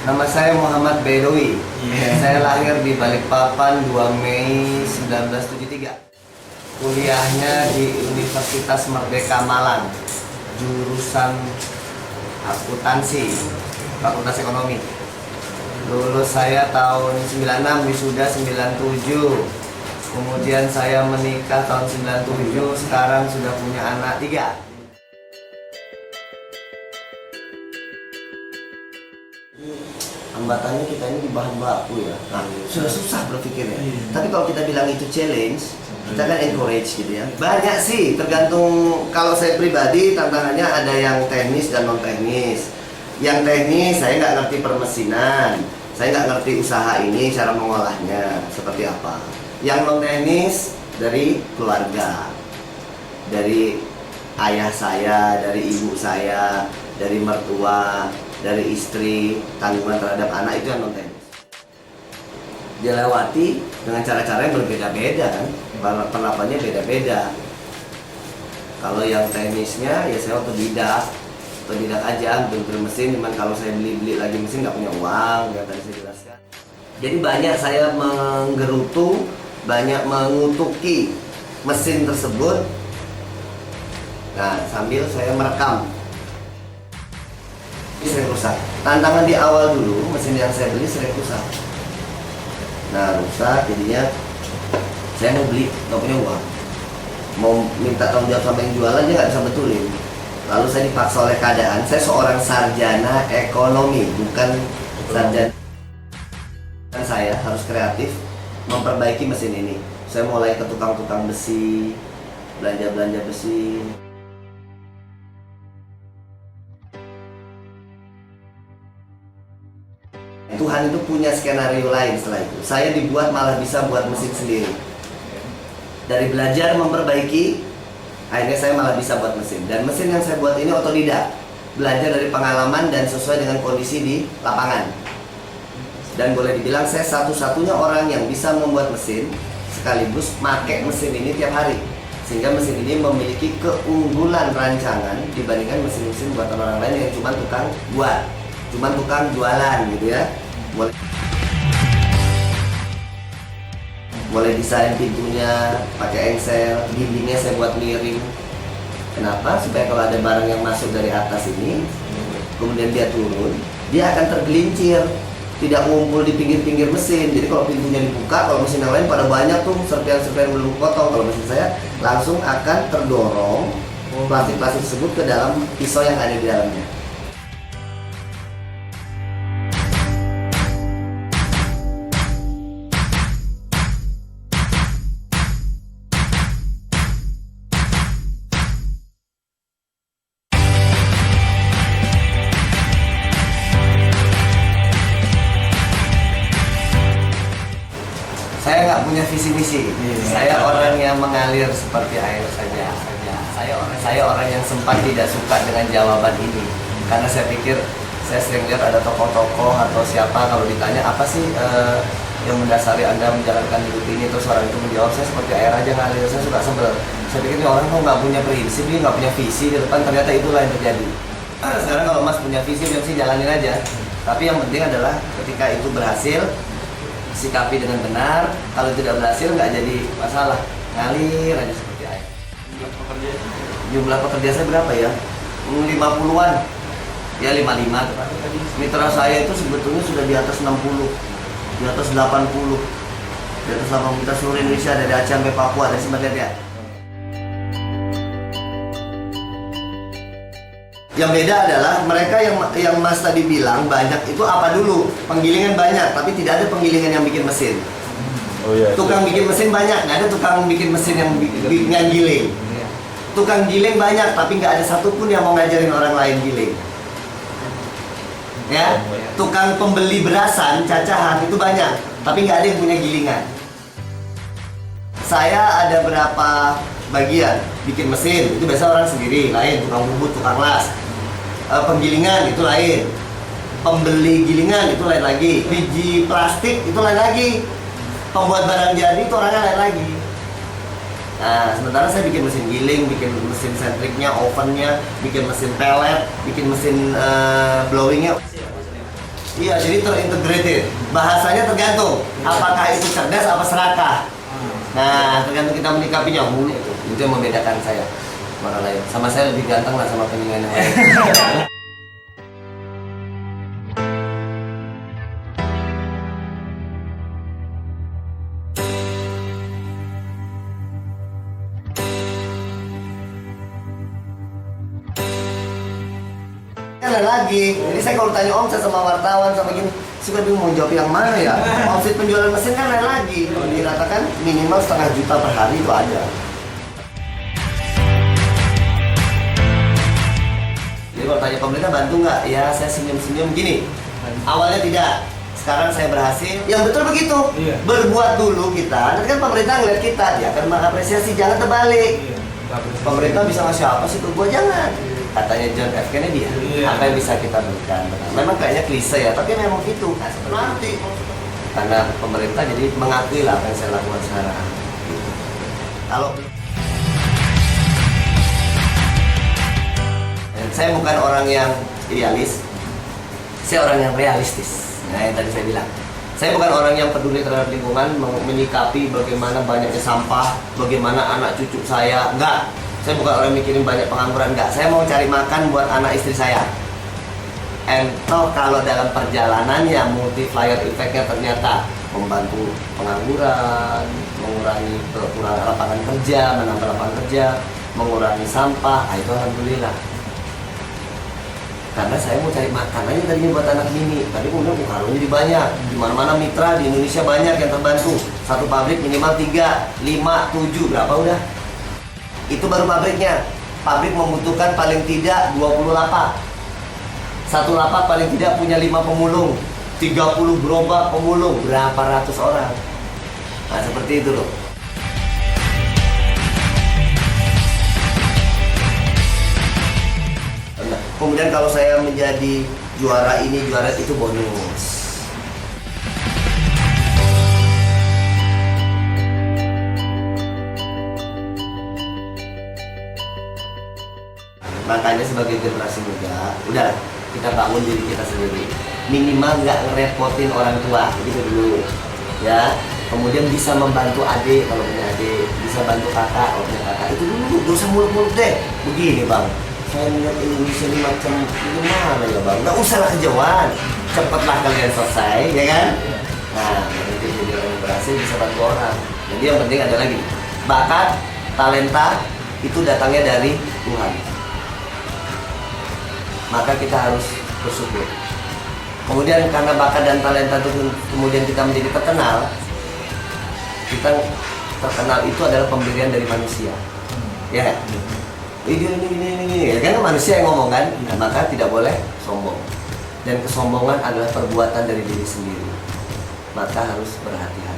Nama saya Muhammad Bedowi. Saya lahir di Balikpapan 2 Mei 1973. Kuliahnya di Universitas Merdeka Malang, jurusan akuntansi, Fakultas Ekonomi. Lulus saya tahun 96, wisuda 97. Kemudian saya menikah tahun 97, sekarang sudah punya anak 3. Hambatannya kita ini di bahan baku ya, nah, sudah susah berpikirnya. Tapi kalau kita bilang itu challenge, kita kan encourage gitu ya. Banyak sih, tergantung. Kalau saya pribadi tantangannya ada yang teknis dan non teknis. Yang teknis saya nggak ngerti permesinan, saya nggak ngerti usaha ini cara mengolahnya seperti apa. Yang non teknis dari keluarga, dari ayah saya, dari ibu saya, dari mertua, dari istri, tanggungan terhadap anak, itu yang non teknis. Dia lewati dengan cara-cara yang berbeda-beda kan, penerapannya beda-beda. Kalau yang teknisnya ya saya otodidak aja, bener mesin. Cuman kalau saya beli lagi mesin nggak punya uang, yang tadi saya jelaskan. Jadi banyak saya menggerutu, banyak mengutuki mesin tersebut. Nah, sambil saya merekam. Sering rusak. Tantangan di awal dulu, mesin yang saya beli sering rusak. Nah, rusak jadinya saya mau beli, nggak punya uang. Mau minta tanggung jawab sama yang jualan, dia nggak bisa betulin. Lalu saya dipaksa oleh keadaan. Saya seorang sarjana ekonomi, bukan sarjana. Dan saya harus kreatif memperbaiki mesin ini. Saya mulai ke tukang-tukang besi, belanja besi. Tuhan itu punya skenario lain setelah itu. Saya dibuat malah bisa buat mesin sendiri. Dari belajar memperbaiki, akhirnya saya malah bisa buat mesin. Dan mesin yang saya buat ini otodidak, belajar dari pengalaman dan sesuai dengan kondisi di lapangan. Dan boleh dibilang saya satu-satunya orang yang bisa membuat mesin sekaligus pakai mesin ini tiap hari. Sehingga mesin ini memiliki keunggulan rancangan dibandingkan mesin-mesin buatan orang lain yang cuma tukang buat, cuma tukang jualan gitu ya. Mulai desain pintunya pakai engsel, dindingnya saya buat miring. Kenapa? Supaya kalau ada barang yang masuk dari atas ini, kemudian dia turun, dia akan tergelincir, tidak ngumpul di pinggir-pinggir mesin. Jadi kalau pintunya dibuka, kalau mesin yang lain pada banyak tuh serpian-serpian belum potong. Kalau mesin saya langsung akan terdorong plastik-plastik tersebut ke dalam pisau yang ada di dalamnya. Saya nggak punya visi misi. Saya orang yang mengalir seperti air saja. Saya orang yang sempat tidak suka dengan jawaban ini, karena saya pikir saya sering lihat ada tokoh-tokoh atau siapa kalau ditanya apa sih yang mendasari Anda menjalankan hidup ini, terus orang itu menjawab saya seperti air aja ngalir. Saya suka sebel. Saya pikir ini orang kok nggak punya prinsip, dia nggak punya visi di depan. Ternyata itulah yang terjadi. Sekarang kalau Mas punya visi jalanin aja. Tapi yang penting adalah ketika itu berhasil, sikapi dengan benar. Kalau tidak berhasil nggak jadi masalah, ngalir aja seperti air. Jumlah pekerja saya berapa ya? 50-an ya, 55. Mitra saya itu sebetulnya sudah di atas 60, di atas 80, di atas 80 kita seluruh Indonesia, dari Aceh sampai Papua, dari sebagainya. Yang beda adalah mereka yang Mas tadi bilang banyak itu apa dulu? Penggilingan banyak, tapi tidak ada penggilingan yang bikin mesin. Oh, iya, tukang bikin mesin banyak, nggak ada tukang bikin mesin yang giling. Tukang giling banyak, tapi nggak ada satupun yang mau ngajarin orang lain giling. Ya, tukang pembeli berasan, cacahan itu banyak, tapi nggak ada yang punya gilingan. Saya ada berapa bagian bikin mesin, itu biasa orang sendiri, lain tukang bubut, tukang las. Penggilingan itu lain, pembeli gilingan itu lain lagi, biji plastik itu lain lagi, pembuat barang jadi itu orangnya lain lagi. Nah, sementara saya bikin mesin giling, bikin mesin sentriknya, ovennya, bikin mesin pellet, bikin mesin blowingnya. Iya, jadi terintegrated. Bahasanya tergantung apakah itu cerdas apa serakah. Nah, tergantung kita menyikapinya. Itu yang membedakan saya sama orang lain. Sama saya lebih ganteng lah sama penyingan yang lain. Lain lagi, jadi saya kalau tanya omset sama wartawan sama gini suka bingung mau jawab yang mana ya. Omset penjualan mesin kan lain lagi, kalau diratakan minimal 1,5 juta per hari itu ada. Jadi kalau tanya pemerintah bantu nggak? Ya saya senyum-senyum gini. Awalnya tidak, sekarang saya berhasil. Yang betul begitu. Iya. Berbuat dulu kita, nanti kan pemerintah ngeliat kita, dia akan mengapresiasi, jangan terbalik. Iya. Pemerintah bisa ngasih apa sih ke gua, jangan. Katanya John F. Kennedy ya, apa yang bisa kita berikan. Memang kayaknya klise ya, tapi memang gitu. Nanti karena pemerintah jadi mengakui lah apa yang saya lakukan sekarang. Kalau saya bukan orang yang idealis, saya orang yang realistis. Nah, yang tadi saya bilang, saya bukan orang yang peduli terhadap lingkungan, menyikapi bagaimana banyaknya sampah, bagaimana anak cucu saya, enggak. Saya bukan orang mikirin banyak pengangguran, enggak. Saya mau cari makan buat anak istri saya. Entah kalau dalam perjalanannya multiplier effect-nya ternyata membantu pengangguran, mengurangi kekurangan lapangan kerja, menambah lapangan kerja, mengurangi sampah, itu alhamdulillah. Karena saya mau cari makan aja tadinya buat anak ini, tapi kemudian kalau jadi banyak. Di mana-mana mitra di Indonesia banyak yang terbantu. Satu pabrik minimal 3, 5, 7, berapa udah? Itu baru pabriknya. Pabrik membutuhkan paling tidak 20 lapak. Satu lapak paling tidak punya 5 pemulung, 30 gerobak pemulung, berapa ratus orang. Nah, seperti itu loh. Nah, kemudian kalau saya menjadi juara ini, juara itu bonus. Makanya sebagai generasi muda, udah kita bangun diri kita sendiri. Minimal nggak ngerepotin orang tua, gitu dulu. Ya, kemudian bisa membantu adik kalau punya adik, bisa bantu kakak kalau punya kakak. Itu dulu, gak usah muluk-muluk deh. Begini bang, saya lihat Indonesia ini macam gimana ya bang? Nggak usah lah kejauhan, cepatlah kalian selesai, ya kan? Nah, nanti jadi orang yang berhasil bisa bantu orang. Jadi yang penting ada lagi, bakat, talenta itu datangnya dari Tuhan. Maka kita harus bersyukur. Kemudian karena bakat dan talenta itu kemudian kita menjadi terkenal, kita terkenal itu adalah pemberian dari manusia. Ya, ini, ya kan manusia yang ngomong kan, nah, maka tidak boleh sombong. Dan kesombongan adalah perbuatan dari diri sendiri. Maka harus berhati-hati.